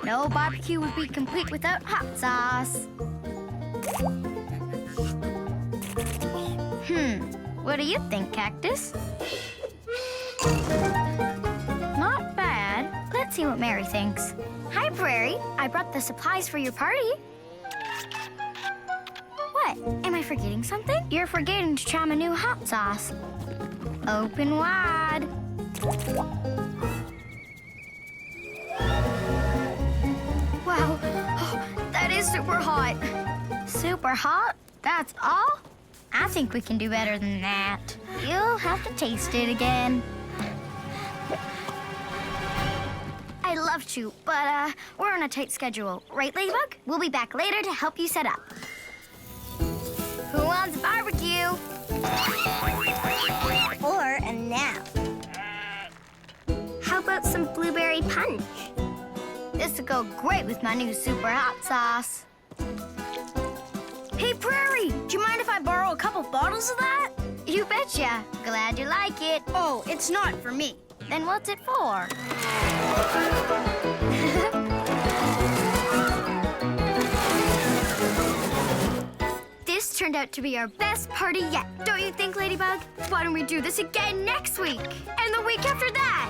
No barbecue would be complete without hot sauce. What do you think, Cactus? Not bad. Let's see what Mary thinks. Hi, Prairie. I brought the supplies for your party. What? Am I forgetting something? You're forgetting to try my new hot sauce. Open wide. Wow, that is super hot. Super hot? That's all? I think we can do better than that. You'll have to taste it again. I love to, but we're on a tight schedule. Right, Ladybug? We'll be back later to help you set up. Who wants barbecue? Or a nap. How about some blueberry punch? This will go great with my new super hot sauce. Hey, Prairie, do you mind if I borrow a couple bottles of that? You betcha. Glad you like it. Oh, it's not for me. Then what's it for? This turned out to be our best party yet. Don't you think, Ladybug? Why don't we do this again next week? And the week after that?